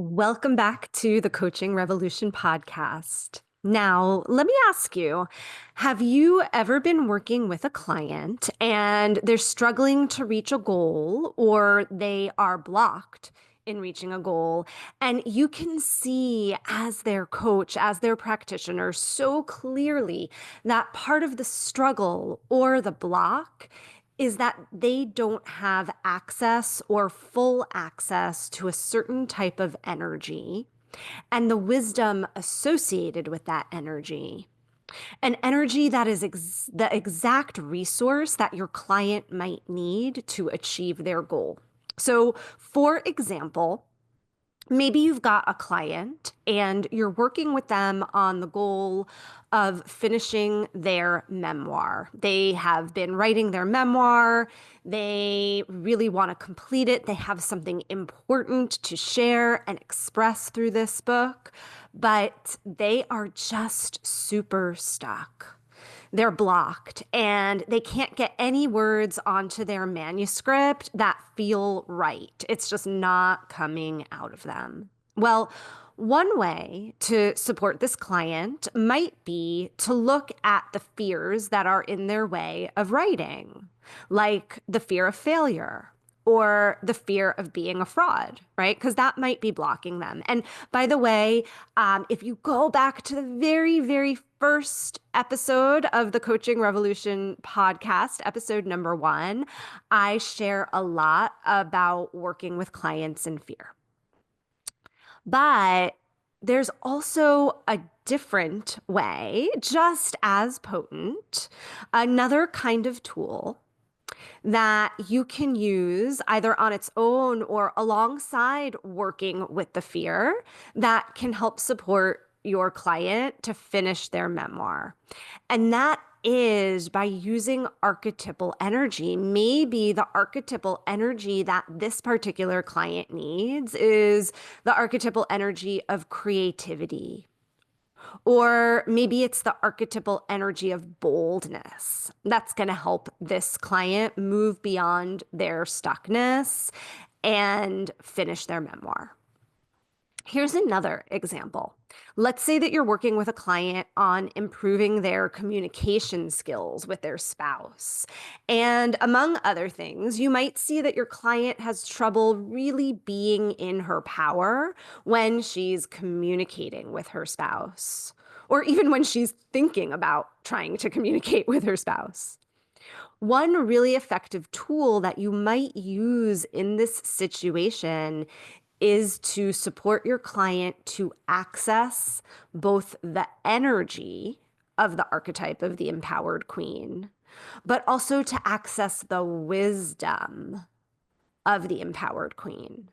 Welcome back to the Coaching Revolution podcast. Now, let me ask you, have you ever been working with a client and they're struggling to reach a goal or they are blocked in reaching a goal? And you can see as their coach, as their practitioner, so clearly that part of the struggle or the block is that they don't have access or full access to a certain type of energy and the wisdom associated with that energy. An energy that is the exact resource that your client might need to achieve their goal. So, for example, maybe you've got a client and you're working with them on the goal of finishing their memoir. They have been writing their memoir. They really want to complete it. They have something important to share and express through this book, but they are just super stuck. They're blocked and they can't get any words onto their manuscript that feel right. It's just not coming out of them. Well, one way to support this client might be to look at the fears that are in their way of writing, like the fear of failure or the fear of being a fraud, right? Because that might be blocking them. And by the way, if you go back to the very, very first episode of the Coaching Revolution podcast, episode number 1, I share a lot about working with clients in fear. But there's also a different way, just as potent, another kind of tool that you can use either on its own or alongside working with the fear that can help support your client to finish their memoir. And that is by using archetypal energy. Maybe the archetypal energy that this particular client needs is the archetypal energy of creativity. Or maybe it's the archetypal energy of boldness that's going to help this client move beyond their stuckness and finish their memoir. Here's another example. Let's say that you're working with a client on improving their communication skills with their spouse. And among other things, you might see that your client has trouble really being in her power when she's communicating with her spouse, or even when she's thinking about trying to communicate with her spouse. One really effective tool that you might use in this situation is to support your client to access both the energy of the archetype of the empowered queen, but also to access the wisdom of the empowered queen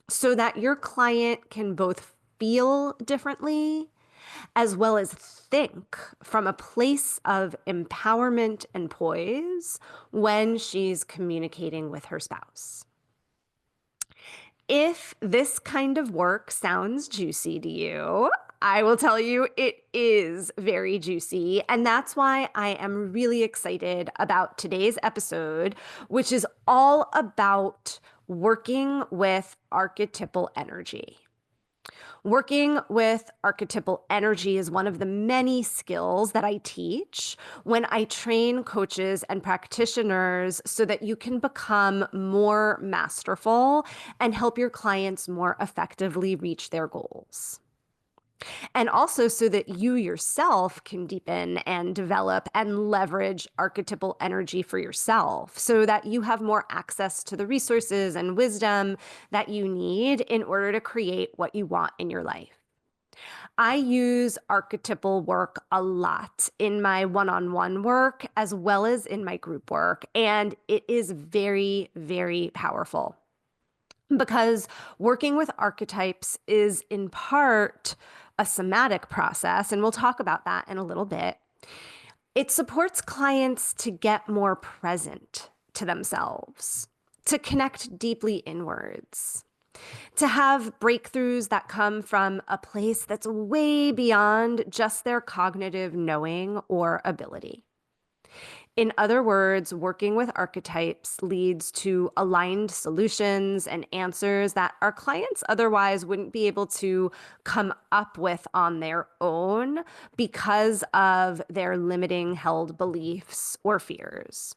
so that your client can both feel differently as well as think from a place of empowerment and poise when she's communicating with her spouse. If this kind of work sounds juicy to you, I will tell you it is very juicy. And that's why I am really excited about today's episode, which is all about working with archetypal energy. Working with archetypal energy is one of the many skills that I teach when I train coaches and practitioners so that you can become more masterful and help your clients more effectively reach their goals. And also so that you yourself can deepen and develop and leverage archetypal energy for yourself so that you have more access to the resources and wisdom that you need in order to create what you want in your life. I use archetypal work a lot in my one-on-one work as well as in my group work, and it is very, very powerful because working with archetypes is in part a somatic process, and we'll talk about that in a little bit. It supports clients to get more present to themselves, to connect deeply inwards, to have breakthroughs that come from a place that's way beyond just their cognitive knowing or ability. In other words, working with archetypes leads to aligned solutions and answers that our clients otherwise wouldn't be able to come up with on their own because of their limiting held beliefs or fears.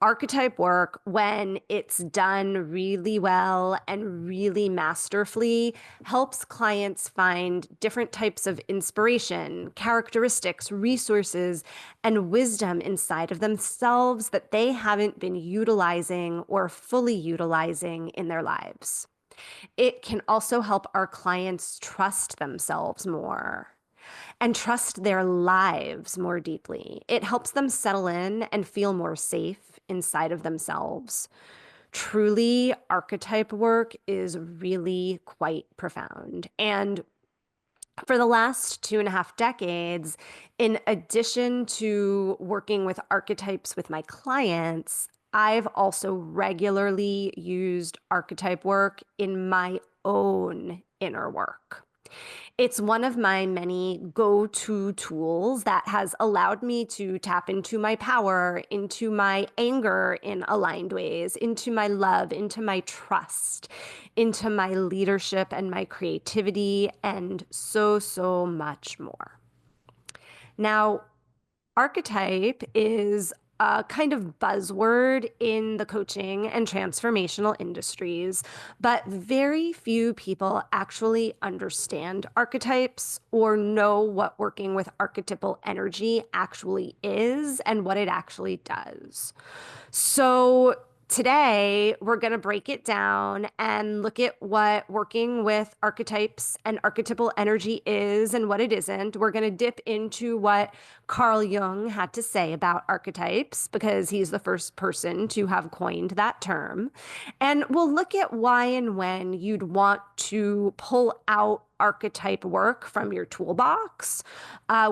Archetype work, when it's done really well and really masterfully, helps clients find different types of inspiration, characteristics, resources, and wisdom inside of themselves that they haven't been utilizing or fully utilizing in their lives. It can also help our clients trust themselves more and trust their lives more deeply. It helps them settle in and feel more safe inside of themselves. Truly, archetype work is really quite profound. And for the last 2.5 decades, in addition to working with archetypes with my clients, I've also regularly used archetype work in my own inner work. It's one of my many go-to tools that has allowed me to tap into my power, into my anger in aligned ways, into my love, into my trust, into my leadership and my creativity, and so, so much more. Now, archetype is a kind of buzzword in the coaching and transformational industries, but very few people actually understand archetypes or know what working with archetypal energy actually is and what it actually does. So today, we're going to break it down and look at what working with archetypes and archetypal energy is and what it isn't. We're going to dip into what Carl Jung had to say about archetypes because he's the first person to have coined that term. And we'll look at why and when you'd want to pull out archetype work from your toolbox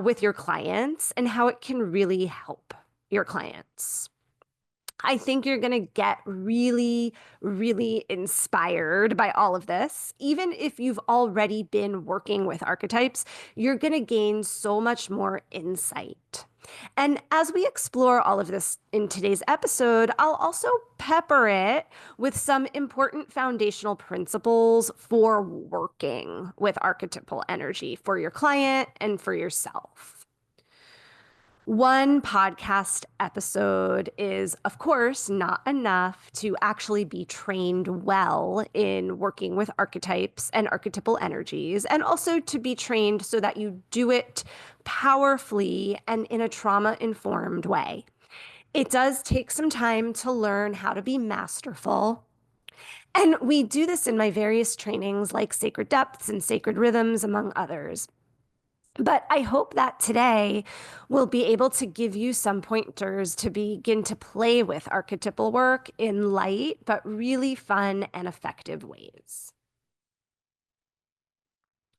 with your clients and how it can really help your clients. I think you're going to get really, really inspired by all of this. Even if you've already been working with archetypes, you're going to gain so much more insight. And as we explore all of this in today's episode, I'll also pepper it with some important foundational principles for working with archetypal energy for your client and for yourself. One podcast episode is, of course, not enough to actually be trained well in working with archetypes and archetypal energies, and also to be trained so that you do it powerfully and in a trauma-informed way. It does take some time to learn how to be masterful. And we do this in my various trainings like Sacred Depths and Sacred Rhythms, among others. But I hope that today we'll be able to give you some pointers to begin to play with archetypal work in light, but really fun and effective ways.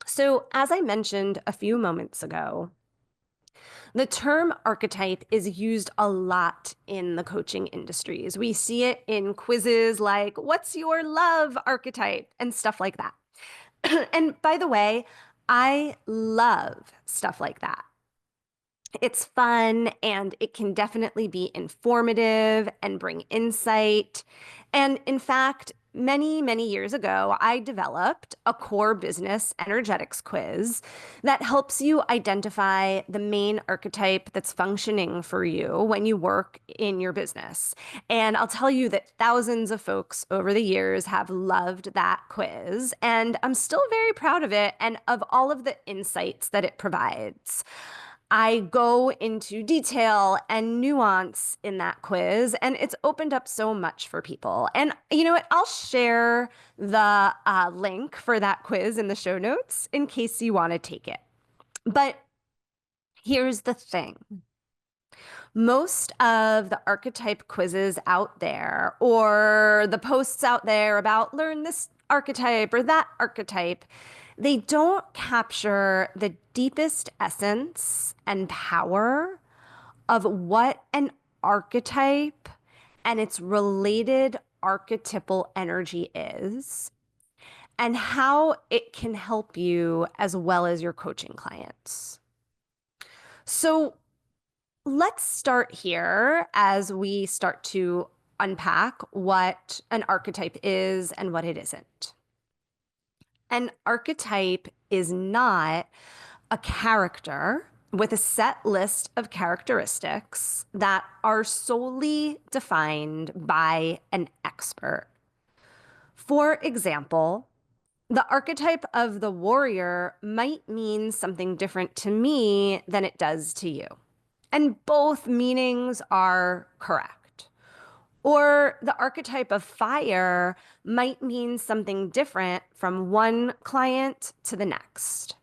So, as I mentioned a few moments ago, the term archetype is used a lot in the coaching industries. We see it in quizzes like, "What's your love archetype?" and stuff like that. And by the way, I love stuff like that. It's fun and it can definitely be informative and bring insight. And in fact, many, many years ago, I developed a core business energetics quiz that helps you identify the main archetype that's functioning for you when you work in your business. And I'll tell you that thousands of folks over the years have loved that quiz, and I'm still very proud of it and of all of the insights that it provides. I go into detail and nuance in that quiz, and it's opened up so much for people. And you know what? I'll share the link for that quiz in the show notes in case you want to take it. But here's the thing. Most of the archetype quizzes out there, or the posts out there about learn this archetype or that archetype, they don't capture the deepest essence and power of what an archetype and its related archetypal energy is and how it can help you as well as your coaching clients. So Let's start here as we start to unpack what an archetype is and what it isn't. An archetype is not a character with a set list of characteristics that are solely defined by an expert. For example, the archetype of the warrior might mean something different to me than it does to you. And both meanings are correct. Or the archetype of fire might mean something different from one client to the next.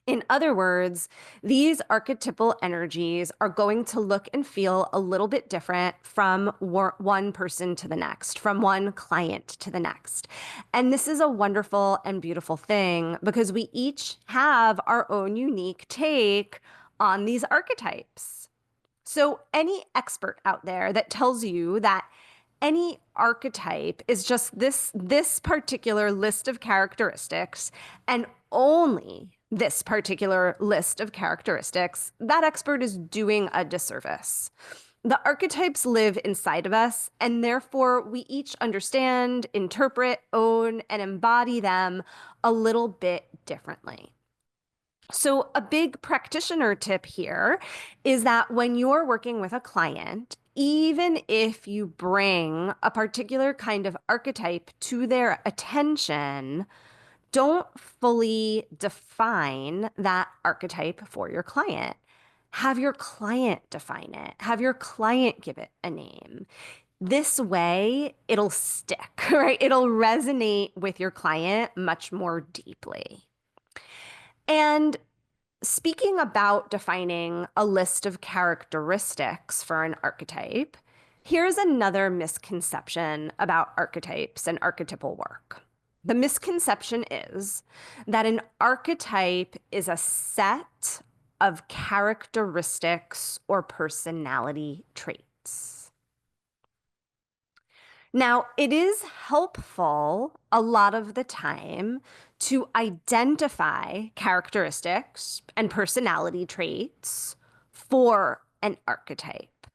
In other words, these archetypal energies are going to look and feel a little bit different from one person to the next, from one client to the next. And this is a wonderful and beautiful thing because we each have our own unique take on these archetypes. So, any expert out there that tells you that any archetype is just this particular list of characteristics and only this particular list of characteristics, that expert is doing a disservice. The archetypes live inside of us, and therefore we each understand, interpret, own, and embody them a little bit differently. So, a big practitioner tip here is that when you're working with a client, even if you bring a particular kind of archetype to their attention, don't fully define that archetype for your client. Have your client define it, have your client give it a name. This way, it'll stick, right? It'll resonate with your client much more deeply. And speaking about defining a list of characteristics for an archetype, here's another misconception about archetypes and archetypal work. The misconception is that an archetype is a set of characteristics or personality traits. Now, it is helpful a lot of the time to identify characteristics and personality traits for an archetype.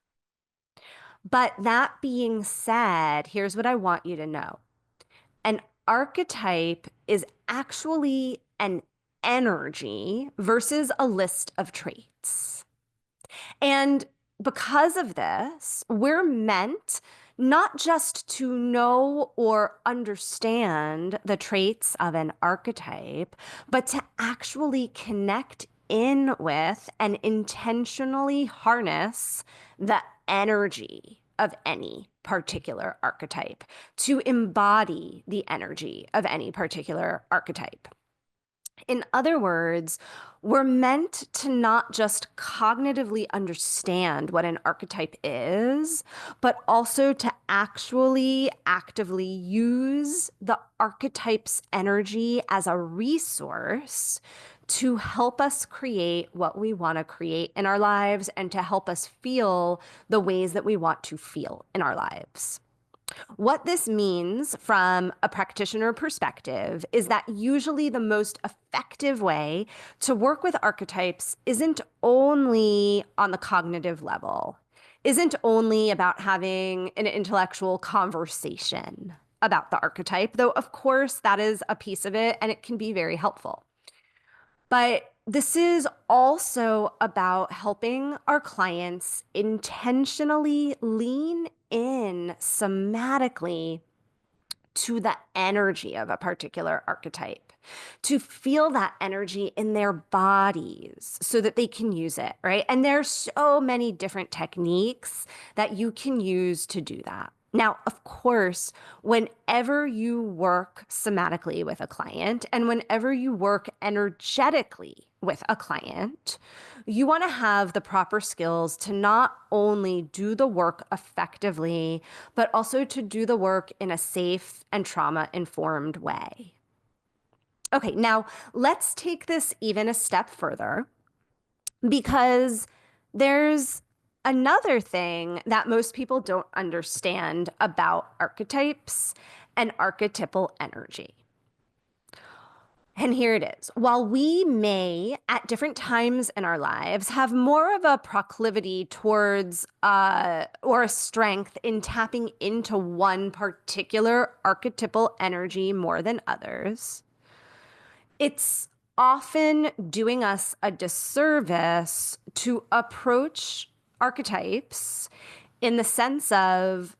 But that being said, here's what I want you to know. An archetype is actually an energy versus a list of traits. And because of this, we're meant not just to know or understand the traits of an archetype, but to actually connect in with and intentionally harness the energy of any particular archetype, to embody the energy of any particular archetype. In other words, we're meant to not just cognitively understand what an archetype is, but also to actually actively use the archetype's energy as a resource to help us create what we want to create in our lives and to help us feel the ways that we want to feel in our lives. What this means from a practitioner perspective is that usually the most effective way to work with archetypes isn't only on the cognitive level, isn't only about having an intellectual conversation about the archetype, though, of course, that is a piece of it and it can be very helpful. But this is also about helping our clients intentionally lean in somatically to the energy of a particular archetype, to feel that energy in their bodies so that they can use it, right? And there's so many different techniques that you can use to do that. Now, of course, whenever you work somatically with a client and whenever you work energetically with a client, you want to have the proper skills to not only do the work effectively, but also to do the work in a safe and trauma-informed way. Okay, now let's take this even a step further because there's another thing that most people don't understand about archetypes and archetypal energy. And here it is. While we may, at different times in our lives, have more of a proclivity towards or a strength in tapping into one particular archetypal energy more than others, it's often doing us a disservice to approach archetypes in the sense of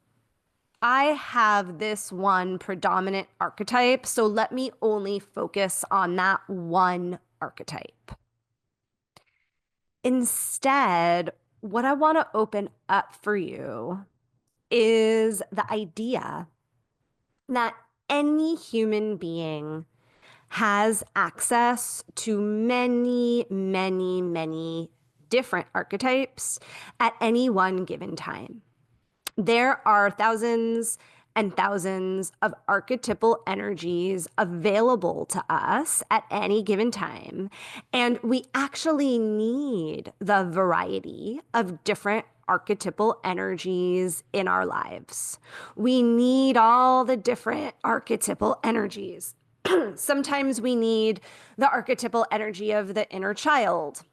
I have this one predominant archetype, so let me only focus on that one archetype. Instead, what I want to open up for you is the idea that any human being has access to many, many, many different archetypes at any one given time. There are thousands and thousands of archetypal energies available to us at any given time. And we actually need the variety of different archetypal energies in our lives. We need all the different archetypal energies. Sometimes we need the archetypal energy of the inner child.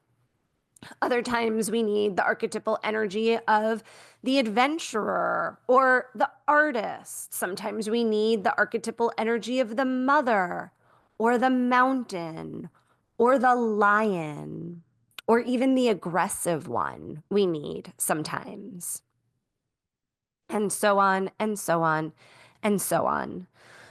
Other times we need the archetypal energy of the adventurer or the artist. Sometimes we need the archetypal energy of the mother or the mountain or the lion or even the aggressive one we need sometimes. And so on and so on and so on.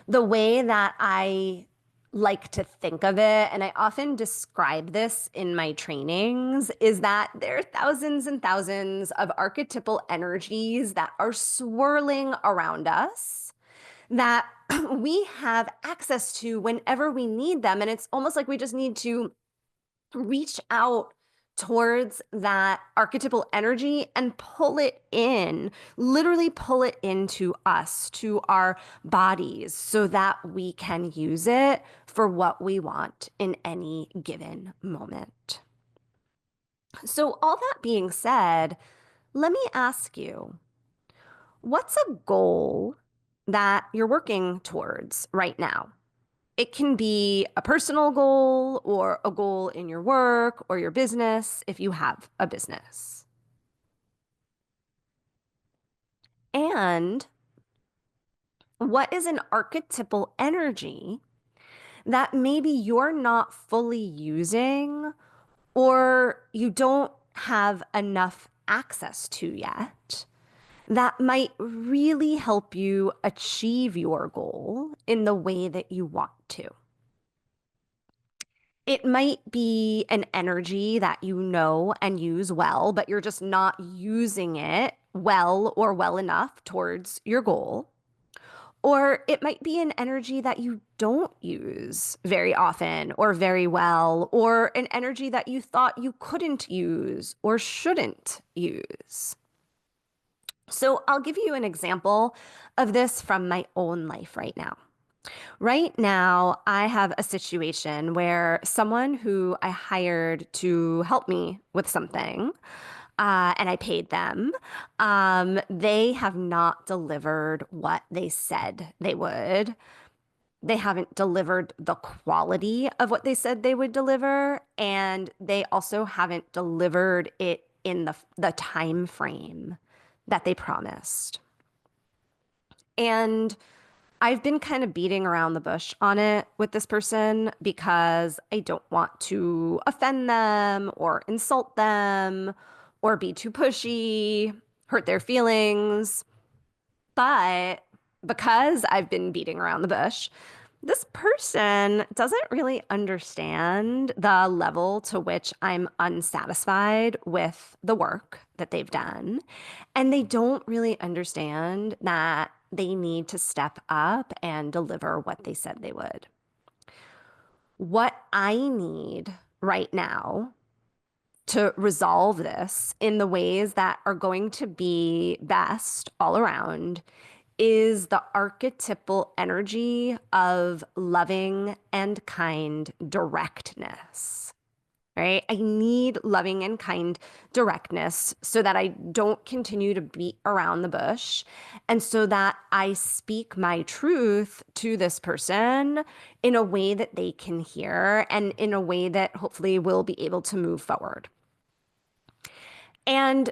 The way that I like to think of it, and I often describe this in my trainings, is that there are thousands and thousands of archetypal energies that are swirling around us that we have access to whenever we need them. And it's almost like we just need to reach out towards that archetypal energy and pull it in, literally pull it into us, to our bodies, so that we can use it for what we want in any given moment. So, all that being said, let me ask you, what's a goal that you're working towards right now? It can be a personal goal or a goal in your work or your business if you have a business. And what is an archetypal energy that maybe you're not fully using or you don't have enough access to yet that might really help you achieve your goal in the way that you want to? It might be an energy that you know and use well, but you're just not using it well or well enough towards your goal. Or it might be an energy that you don't use very often or very well, or an energy that you thought you couldn't use or shouldn't use. So I'll give you an example of this from my own life right now. Right now, I have a situation where someone who I hired to help me with something, and I paid them, they have not delivered what they said they would. They haven't delivered the quality of what they said they would deliver, and they also haven't delivered it in the time frame that they promised. And I've been kind of beating around the bush on it with this person because I don't want to offend them or insult them or be too pushy, hurt their feelings. But because I've been beating around the bush, this person doesn't really understand the level to which I'm unsatisfied with the work that they've done. And they don't really understand that they need to step up and deliver what they said they would. What I need right now to resolve this in the ways that are going to be best all around is the archetypal energy of loving and kind directness. right? I need loving and kind directness so that I don't continue to beat around the bush and so that I speak my truth to this person in a way that they can hear and in a way that hopefully will be able to move forward. And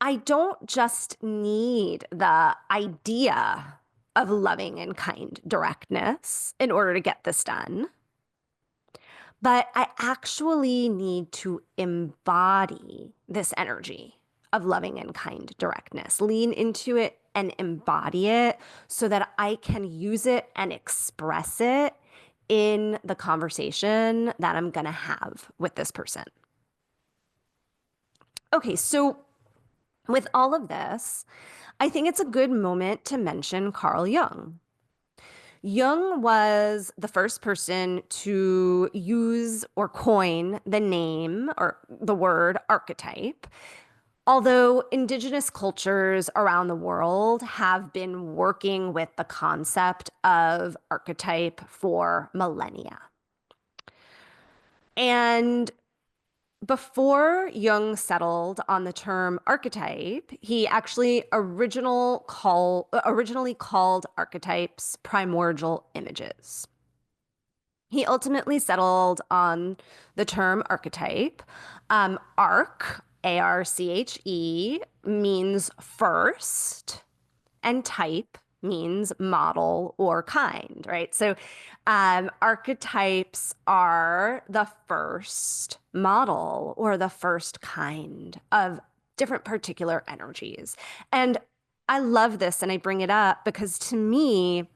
I don't just need the idea of loving and kind directness in order to get this done, but I actually need to embody this energy of loving and kind directness, lean into it and embody it so that I can use it and express it in the conversation that I'm going to have with this person. Okay, so with all of this, I think it's a good moment to mention Carl Jung. Jung was the first person to use or coin the name or the word archetype, although indigenous cultures around the world have been working with the concept of archetype for millennia. And before Jung settled on the term archetype, he actually originally called archetypes primordial images. He ultimately settled on the term archetype. Arc, A-R-C-H-E, means first, and type means model or kind, right? So archetypes are the first model or the first kind of different particular energies. And I love this and I bring it up because to me,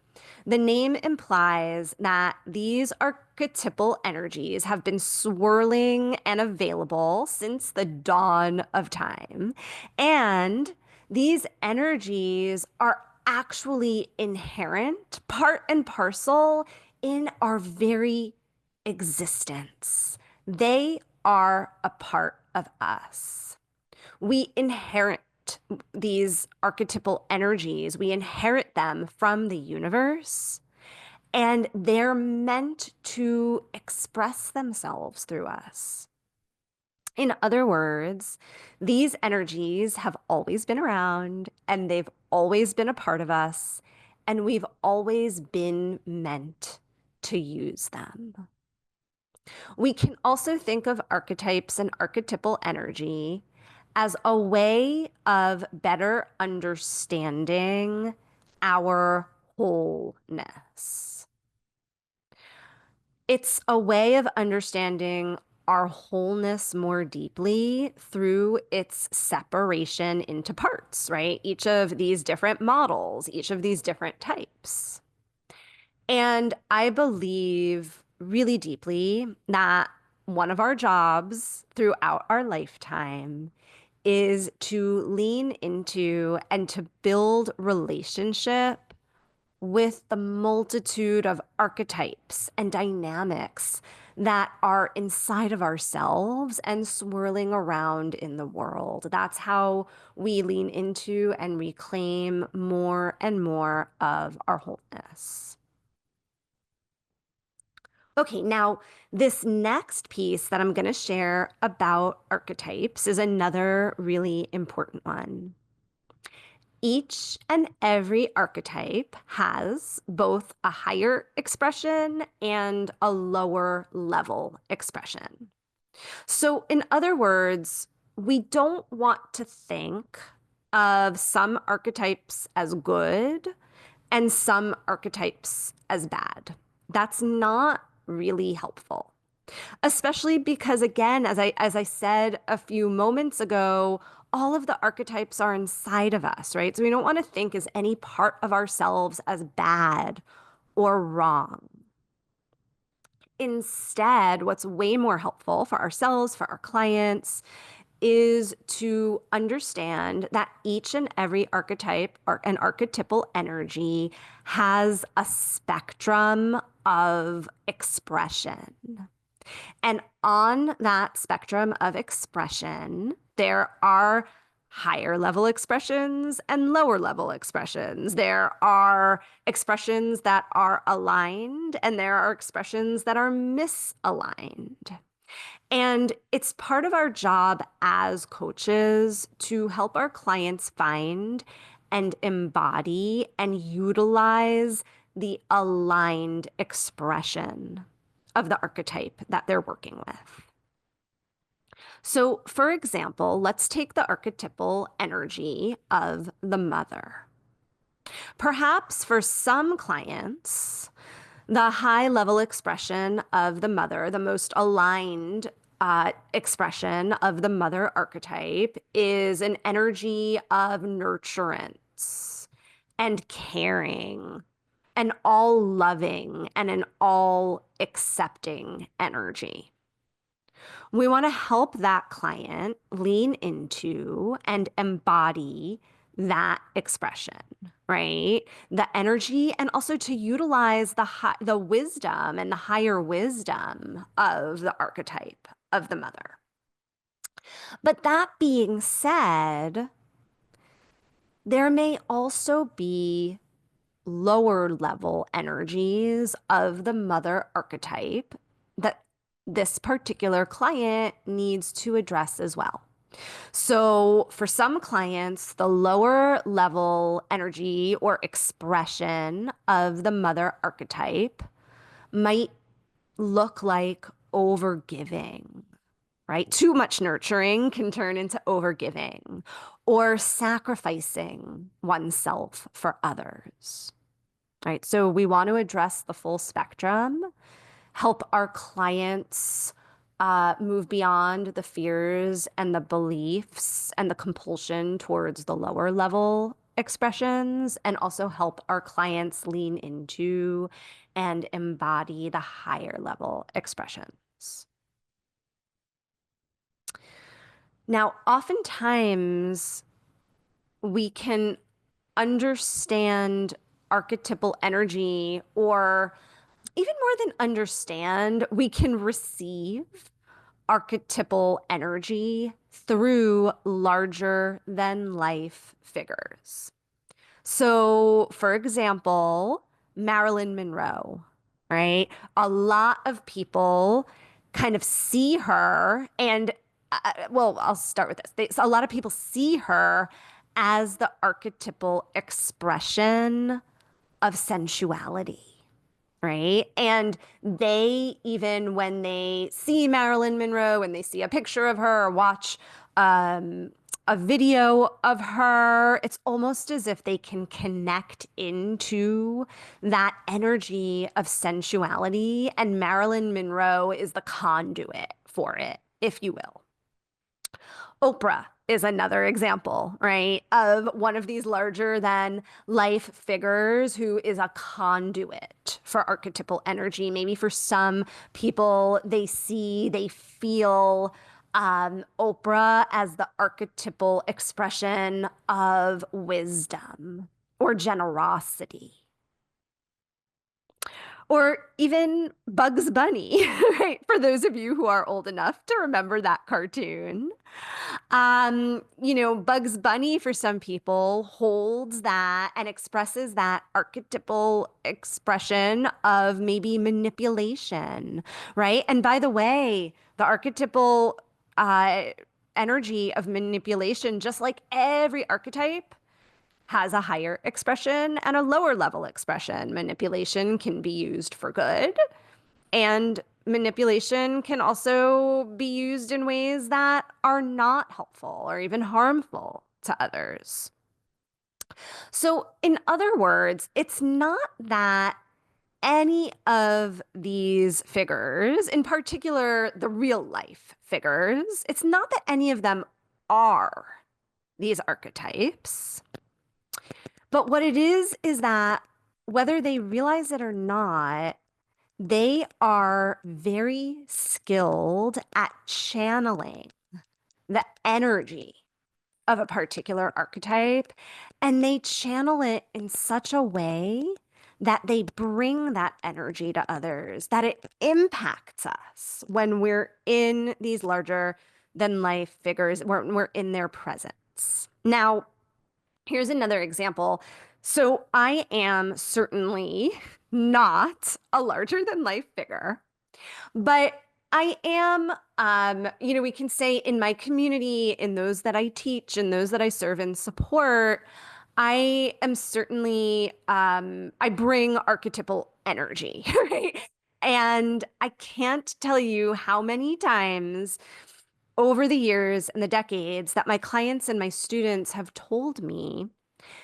the name implies that these archetypal energies have been swirling and available since the dawn of time. And these energies are actually inherent, part and parcel in our very existence. They are a part of us. We inherit these archetypal energies, we inherit them from the universe, and they're meant to express themselves through us. In other words, these energies have always been around and they've always been a part of us, and we've always been meant to use them. We can also think of archetypes and archetypal energy as a way of better understanding our wholeness. It's a way of understanding our wholeness more deeply through its separation into parts, right? Each of these different models, each of these different types. And I believe really deeply that one of our jobs throughout our lifetime is to lean into and to build relationship with the multitude of archetypes and dynamics that are inside of ourselves and swirling around in the world. That's how we lean into and reclaim more and more of our wholeness. Okay, now this next piece that I'm going to share about archetypes is another really important one. Each and every archetype has both a higher expression and a lower level expression. So, in other words, we don't want to think of some archetypes as good and some archetypes as bad. That's not really helpful. Especially because, again, as I said a few moments ago, all of the archetypes are inside of us, right? So we don't want to think as any part of ourselves as bad or wrong. Instead, what's way more helpful for ourselves, for our clients, is to understand that each and every archetype or an archetypal energy has a spectrum of expression. And on that spectrum of expression, there are higher level expressions and lower level expressions. There are expressions that are aligned and there are expressions that are misaligned. And it's part of our job as coaches to help our clients find and embody and utilize the aligned expression of the archetype that they're working with. So, for example, let's take the archetypal energy of the mother. Perhaps for some clients, the high level expression of the mother, the most aligned expression of the mother archetype, is an energy of nurturance and caring, an all loving and an all accepting energy. We want to help that client lean into and embody that expression, right? The energy, and also to utilize the wisdom and the higher wisdom of the archetype of the mother. But that being said, there may also be lower level energies of the mother archetype that this particular client needs to address as well. So, for some clients, the lower level energy or expression of the mother archetype might look like overgiving, right? Too much nurturing can turn into overgiving or sacrificing oneself for others, right? So, we want to address the full spectrum, help our clients move beyond the fears and the beliefs and the compulsion towards the lower level expressions, and also help our clients lean into and embody the higher level expressions. Now, oftentimes we can understand archetypal energy, or even more than understand, we can receive archetypal energy through larger than life figures. So, for example, Marilyn Monroe, right? A lot of people kind of see her, and well, I'll start with this. A lot of people see her as the archetypal expression of sensuality, right? And they, even when they see Marilyn Monroe, when they see a picture of her or watch a video of her, it's almost as if they can connect into that energy of sensuality. And Marilyn Monroe is the conduit for it, if you will. Oprah is another example, right, of one of these larger than life figures who is a conduit for archetypal energy. Maybe for some people, they feel Oprah as the archetypal expression of wisdom or generosity. Or even Bugs Bunny, right? For those of you who are old enough to remember that cartoon. Bugs Bunny for some people holds that and expresses that archetypal expression of maybe manipulation, right? And by the way, the archetypal energy of manipulation, just like every archetype, has a higher expression and a lower level expression. Manipulation can be used for good, and manipulation can also be used in ways that are not helpful or even harmful to others. So, in other words, it's not that any of these figures, in particular the real life figures, it's not that any of them are these archetypes. But what it is that whether they realize it or not, they are very skilled at channeling the energy of a particular archetype, and they channel it in such a way that they bring that energy to others, that it impacts us when we're in these larger than life figures, when we're in their presence. Now, here's another example. So I am certainly not a larger than life figure, but I am, we can say in my community, in those that I teach and those that I serve and support, I am certainly, I bring archetypal energy, right? And I can't tell you how many times over the years and the decades that my clients and my students have told me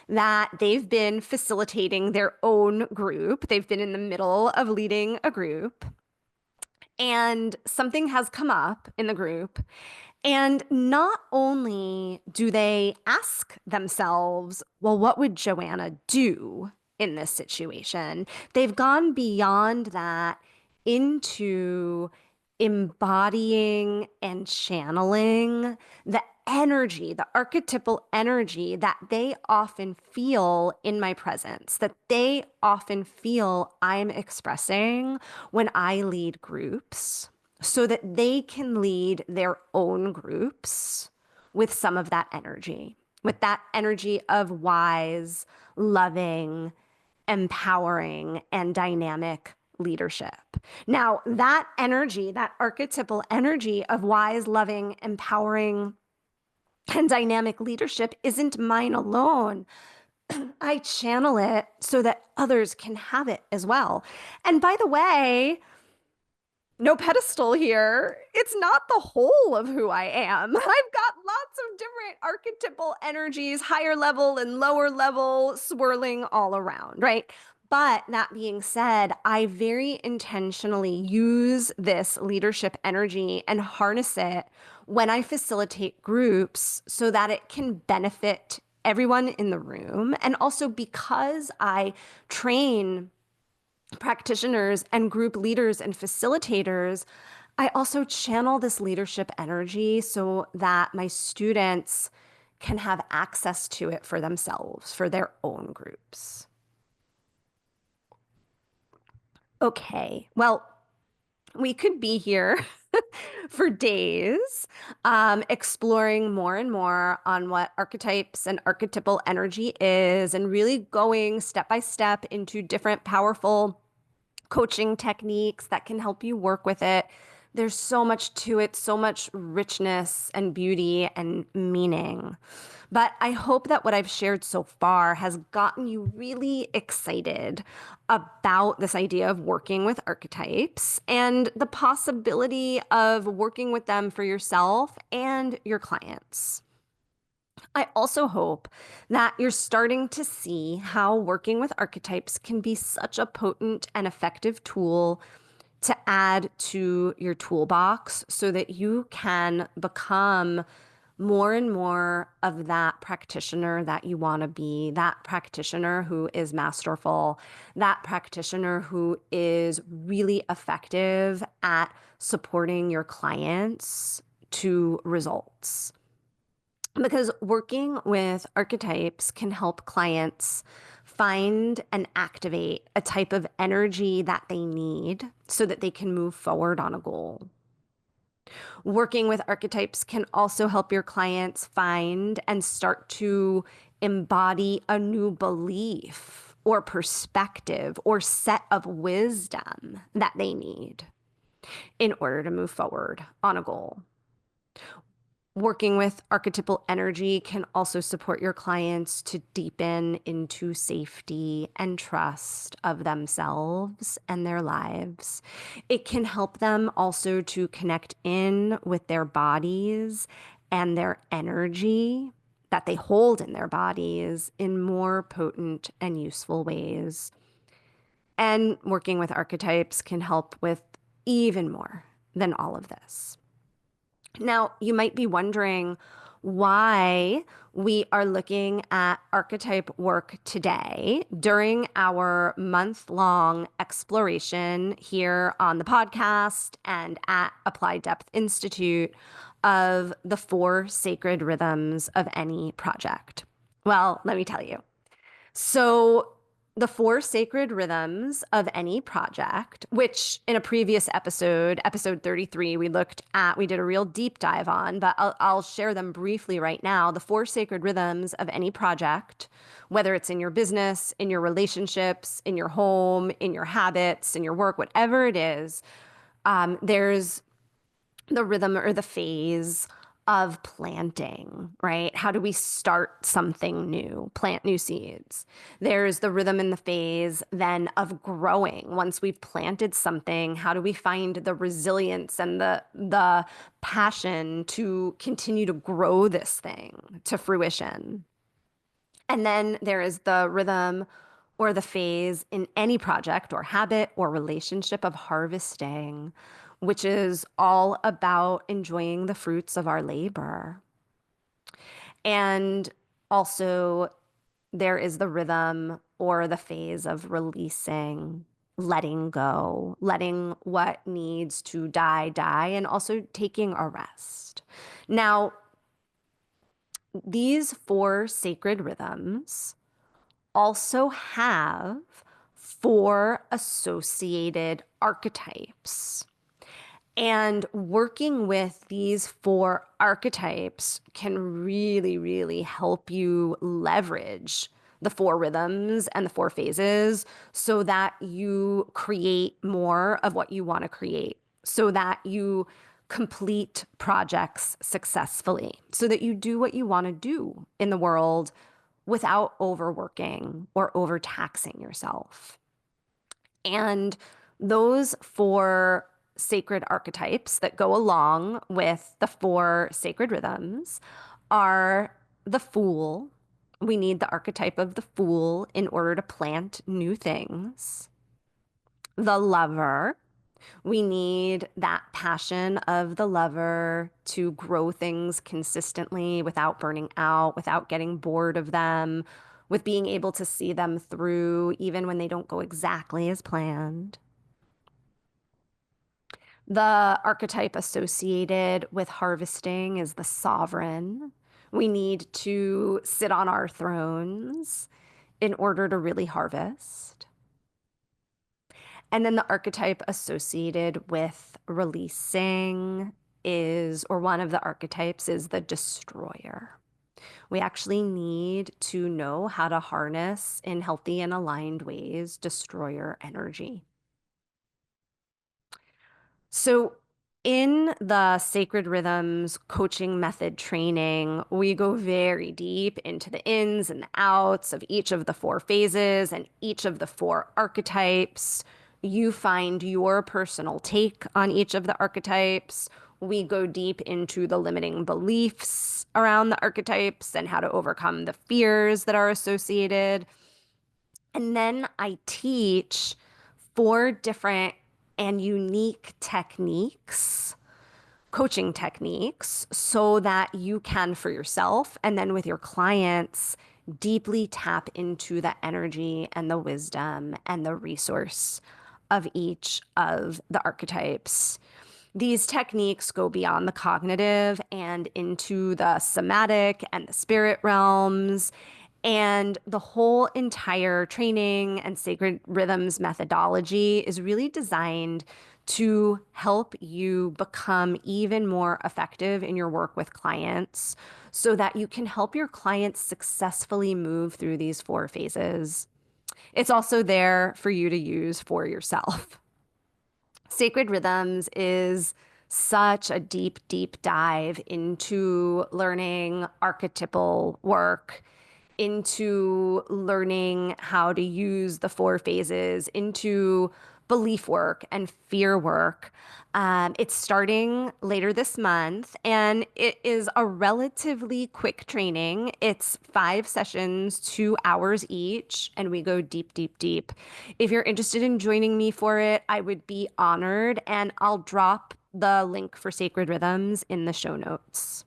that they've been facilitating their own group. They've been in the middle of leading a group and something has come up in the group. And not only do they ask themselves, well, what would Joanna do in this situation? They've gone beyond that into embodying and channeling the energy, the archetypal energy that they often feel in my presence, that they often feel I'm expressing when I lead groups, so that they can lead their own groups with some of that energy, with that energy of wise, loving, empowering, and dynamic leadership. Now, that energy, that archetypal energy of wise, loving, empowering, and dynamic leadership isn't mine alone. I channel it so that others can have it as well. And by the way, no pedestal here. It's not the whole of who I am. I've got lots of different archetypal energies, higher level and lower level, swirling all around, right? But that being said, I very intentionally use this leadership energy and harness it when I facilitate groups so that it can benefit everyone in the room. And also because I train practitioners and group leaders and facilitators, I also channel this leadership energy so that my students can have access to it for themselves, for their own groups. Okay, well, we could be here for days, exploring more and more on what archetypes and archetypal energy is, and really going step by step into different powerful coaching techniques that can help you work with it. There's so much to it, so much richness and beauty and meaning. But I hope that what I've shared so far has gotten you really excited about this idea of working with archetypes and the possibility of working with them for yourself and your clients. I also hope that you're starting to see how working with archetypes can be such a potent and effective tool to add to your toolbox so that you can become more and more of that practitioner that you want to be, that practitioner who is masterful, that practitioner who is really effective at supporting your clients to results. Because working with archetypes can help clients find and activate a type of energy that they need so that they can move forward on a goal. Working with archetypes can also help your clients find and start to embody a new belief or perspective or set of wisdom that they need in order to move forward on a goal. Working with archetypal energy can also support your clients to deepen into safety and trust of themselves and their lives. It can help them also to connect in with their bodies and their energy that they hold in their bodies in more potent and useful ways. And working with archetypes can help with even more than all of this. Now, you might be wondering why we are looking at archetype work today during our month-long exploration here on the podcast and at Applied Depth Institute of the 4 sacred rhythms of any project. Well, let me tell you. So the 4 sacred rhythms of any project, which in a previous episode, episode 33, we did a real deep dive on, but I'll share them briefly right now. The 4 sacred rhythms of any project, whether it's in your business, in your relationships, in your home, in your habits, in your work, whatever it is, there's the rhythm or the phase of planting, right? How do we start something new, plant new seeds? There's the rhythm and the phase then of growing. Once we've planted something, how do we find the resilience and the passion to continue to grow this thing to fruition? And then there is the rhythm or the phase in any project or habit or relationship of harvesting, which is all about enjoying the fruits of our labor. And also, there is the rhythm or the phase of releasing, letting go, letting what needs to die, die, and also taking a rest. Now, these four sacred rhythms also have four associated archetypes. And working with these four archetypes can really, really help you leverage the four rhythms and the four phases so that you create more of what you want to create, so that you complete projects successfully, so that you do what you want to do in the world without overworking or overtaxing yourself. And those four sacred archetypes that go along with the four sacred rhythms are the fool. We need the archetype of the fool in order to plant new things. The lover. We need that passion of the lover to grow things consistently without burning out, without getting bored of them, with being able to see them through even when they don't go exactly as planned. The archetype associated with harvesting is the sovereign. We need to sit on our thrones in order to really harvest. And then the archetype associated with releasing is, or one of the archetypes is the destroyer. We actually need to know how to harness in healthy and aligned ways destroyer energy. So, in the Sacred Rhythms coaching method training, we go very deep into the ins and the outs of each of the four phases and each of the four archetypes. You find your personal take on each of the archetypes. We go deep into the limiting beliefs around the archetypes and how to overcome the fears that are associated. And then I teach four different and unique techniques, coaching techniques, so that you can, for yourself and then with your clients, deeply tap into the energy and the wisdom and the resource of each of the archetypes. These techniques go beyond the cognitive and into the somatic and the spirit realms. And the whole entire training and sacred rhythms methodology is really designed to help you become even more effective in your work with clients so that you can help your clients successfully move through these four phases. It's also there for you to use for yourself. Sacred Rhythms is such a deep, deep dive into learning archetypal work, into learning how to use the four phases, into belief work and fear work. It's starting later this month, and it is a relatively quick training. It's 5 sessions, 2 hours each, and we go deep, deep, deep. If you're interested in joining me for it, I would be honored, and I'll drop the link for Sacred Rhythms in the show notes.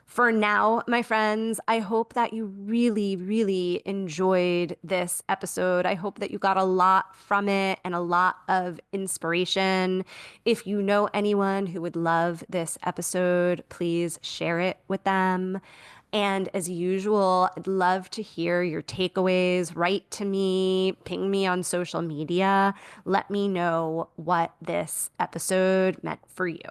For now, my friends, I hope that you really, really enjoyed this episode. I hope that you got a lot from it and a lot of inspiration. If you know anyone who would love this episode, please share it with them. And as usual, I'd love to hear your takeaways. Write to me, ping me on social media. Let me know what this episode meant for you.